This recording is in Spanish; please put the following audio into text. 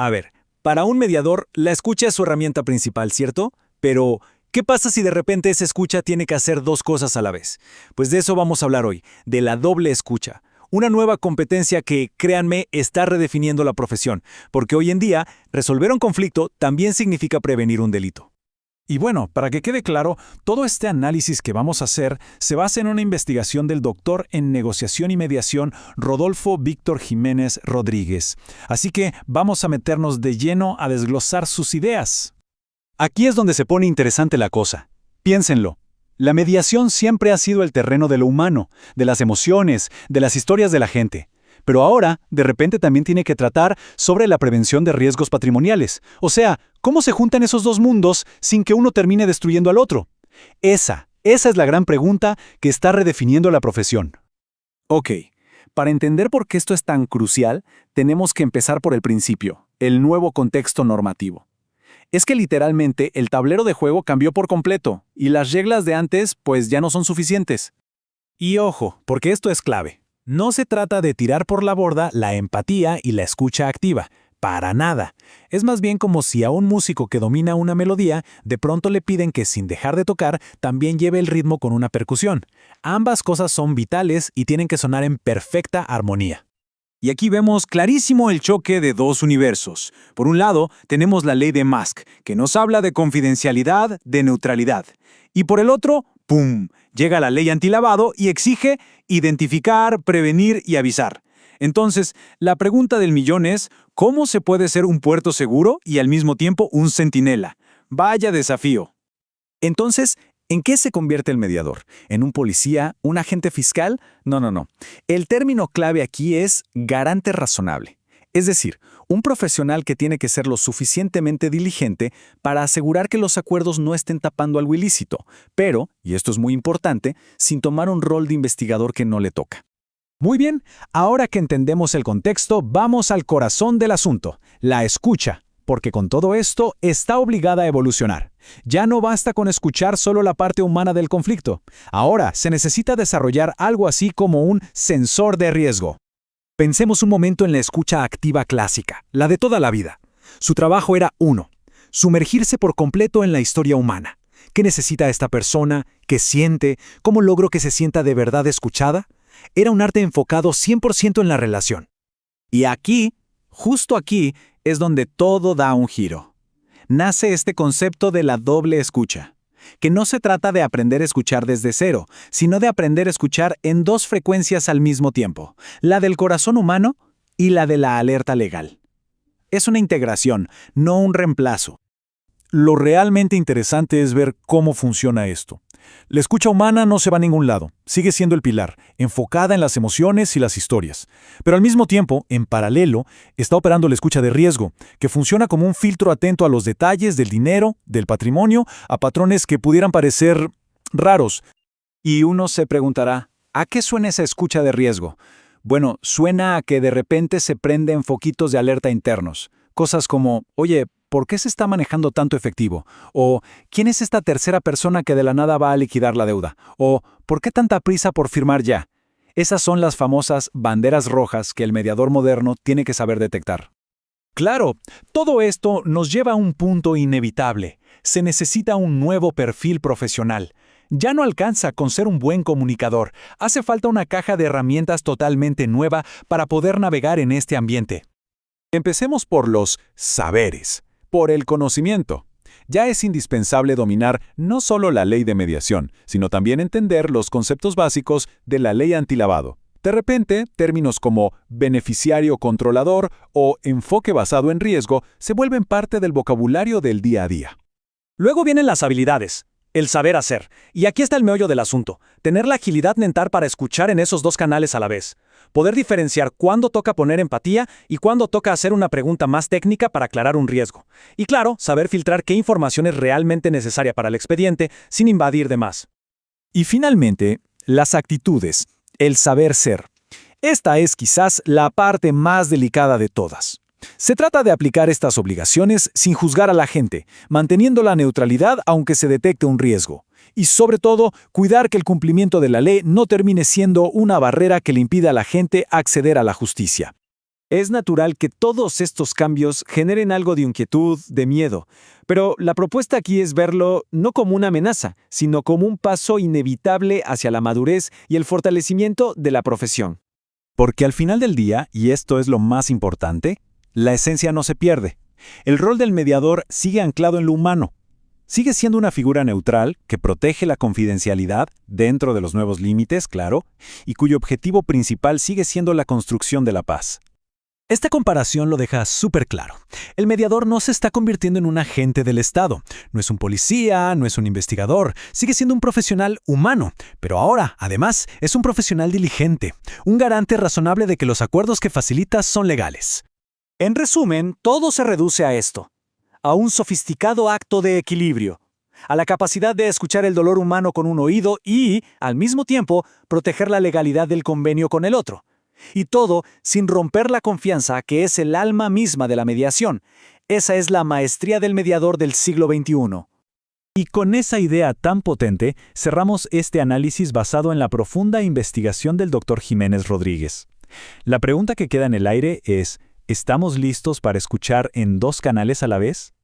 A ver, para un mediador, la escucha es su herramienta principal, ¿cierto? Pero, ¿qué pasa si de repente esa escucha tiene que hacer dos cosas a la vez? Pues de eso vamos a hablar hoy, de la doble escucha. Una nueva competencia que, créanme, está redefiniendo la profesión, porque hoy en día, resolver un conflicto también significa prevenir un delito. Y bueno, para que quede claro, todo este análisis que vamos a hacer se basa en una investigación del doctor en negociación y mediación Rodolfo Víctor Jiménez Rodríguez. Así que vamos a meternos de lleno a desglosar sus ideas. Aquí es donde se pone interesante la cosa. Piénsenlo. La mediación siempre ha sido el terreno de lo humano, de las emociones, de las historias de la gente. Pero ahora, de repente también tiene que tratar sobre la prevención de riesgos patrimoniales. O sea, ¿cómo se juntan esos dos mundos sin que uno termine destruyendo al otro? Esa es la gran pregunta que está redefiniendo la profesión. Ok, para entender por qué esto es tan crucial, tenemos que empezar por el principio, el nuevo contexto normativo. Es que literalmente el tablero de juego cambió por completo, y las reglas de antes pues ya no son suficientes. Y ojo, porque esto es clave. No se trata de tirar por la borda la empatía y la escucha activa. Para nada. Es más bien como si a un músico que domina una melodía, de pronto le piden que sin dejar de tocar, también lleve el ritmo con una percusión. Ambas cosas son vitales y tienen que sonar en perfecta armonía. Y aquí vemos clarísimo el choque de dos universos. Por un lado, tenemos la ley de Musk, que nos habla de confidencialidad, de neutralidad. Y por el otro, ¡pum!, llega la ley antilavado y exige identificar, prevenir y avisar. Entonces, la pregunta del millón es, ¿cómo se puede ser un puerto seguro y al mismo tiempo un centinela? Vaya desafío. Entonces, ¿en qué se convierte el mediador? ¿En un policía? ¿Un agente fiscal? No. El término clave aquí es garante razonable. Es decir, un profesional que tiene que ser lo suficientemente diligente para asegurar que los acuerdos no estén tapando algo ilícito, pero, y esto es muy importante, sin tomar un rol de investigador que no le toca. Muy bien, ahora que entendemos el contexto, vamos al corazón del asunto, la escucha, porque con todo esto está obligada a evolucionar. Ya no basta con escuchar solo la parte humana del conflicto. Ahora se necesita desarrollar algo así como un sensor de riesgo. Pensemos un momento en la escucha activa clásica, la de toda la vida. Su trabajo era sumergirse por completo en la historia humana. ¿Qué necesita esta persona? ¿Qué siente? ¿Cómo logro que se sienta de verdad escuchada? Era un arte enfocado 100% en la relación. Y aquí, justo aquí, es donde todo da un giro. Nace este concepto de la doble escucha, que no se trata de aprender a escuchar desde cero, sino de aprender a escuchar en dos frecuencias al mismo tiempo, la del corazón humano y la de la alerta legal. Es una integración, no un reemplazo. Lo realmente interesante es ver cómo funciona esto. La escucha humana no se va a ningún lado, sigue siendo el pilar, enfocada en las emociones y las historias. Pero al mismo tiempo, en paralelo, está operando la escucha de riesgo, que funciona como un filtro atento a los detalles del dinero, del patrimonio, a patrones que pudieran parecer raros. Y uno se preguntará, ¿a qué suena esa escucha de riesgo? Bueno, suena a que de repente se prenden foquitos de alerta internos. Cosas como, oye, ¿por qué se está manejando tanto efectivo? O, ¿quién es esta tercera persona que de la nada va a liquidar la deuda? O, ¿por qué tanta prisa por firmar ya? Esas son las famosas banderas rojas que el mediador moderno tiene que saber detectar. Claro, todo esto nos lleva a un punto inevitable. Se necesita un nuevo perfil profesional. Ya no alcanza con ser un buen comunicador. Hace falta una caja de herramientas totalmente nueva para poder navegar en este ambiente. Empecemos por los saberes. Por el conocimiento. Ya es indispensable dominar no solo la ley de mediación, sino también entender los conceptos básicos de la ley antilavado. De repente, términos como beneficiario controlador o enfoque basado en riesgo se vuelven parte del vocabulario del día a día. Luego vienen las habilidades, el saber hacer. Y aquí está el meollo del asunto, tener la agilidad mental para escuchar en esos dos canales a la vez. Poder diferenciar cuándo toca poner empatía y cuándo toca hacer una pregunta más técnica para aclarar un riesgo. Y claro, saber filtrar qué información es realmente necesaria para el expediente sin invadir de más. Y finalmente, las actitudes, el saber ser. Esta es quizás la parte más delicada de todas. Se trata de aplicar estas obligaciones sin juzgar a la gente, manteniendo la neutralidad aunque se detecte un riesgo. Y sobre todo, cuidar que el cumplimiento de la ley no termine siendo una barrera que le impida a la gente acceder a la justicia. Es natural que todos estos cambios generen algo de inquietud, de miedo, pero la propuesta aquí es verlo no como una amenaza, sino como un paso inevitable hacia la madurez y el fortalecimiento de la profesión. Porque al final del día, y esto es lo más importante, la esencia no se pierde. El rol del mediador sigue anclado en lo humano. Sigue siendo una figura neutral que protege la confidencialidad dentro de los nuevos límites, claro, y cuyo objetivo principal sigue siendo la construcción de la paz. Esta comparación lo deja súper claro. El mediador no se está convirtiendo en un agente del Estado. No es un policía, no es un investigador. Sigue siendo un profesional humano. Pero ahora, además, es un profesional diligente. Un garante razonable de que los acuerdos que facilita son legales. En resumen, todo se reduce a esto. A un sofisticado acto de equilibrio. A la capacidad de escuchar el dolor humano con un oído y, al mismo tiempo, proteger la legalidad del convenio con el otro. Y todo sin romper la confianza que es el alma misma de la mediación. Esa es la maestría del mediador del siglo XXI. Y con esa idea tan potente, cerramos este análisis basado en la profunda investigación del Dr. Jiménez Rodríguez. La pregunta que queda en el aire es, ¿estamos listos para escuchar en dos canales a la vez?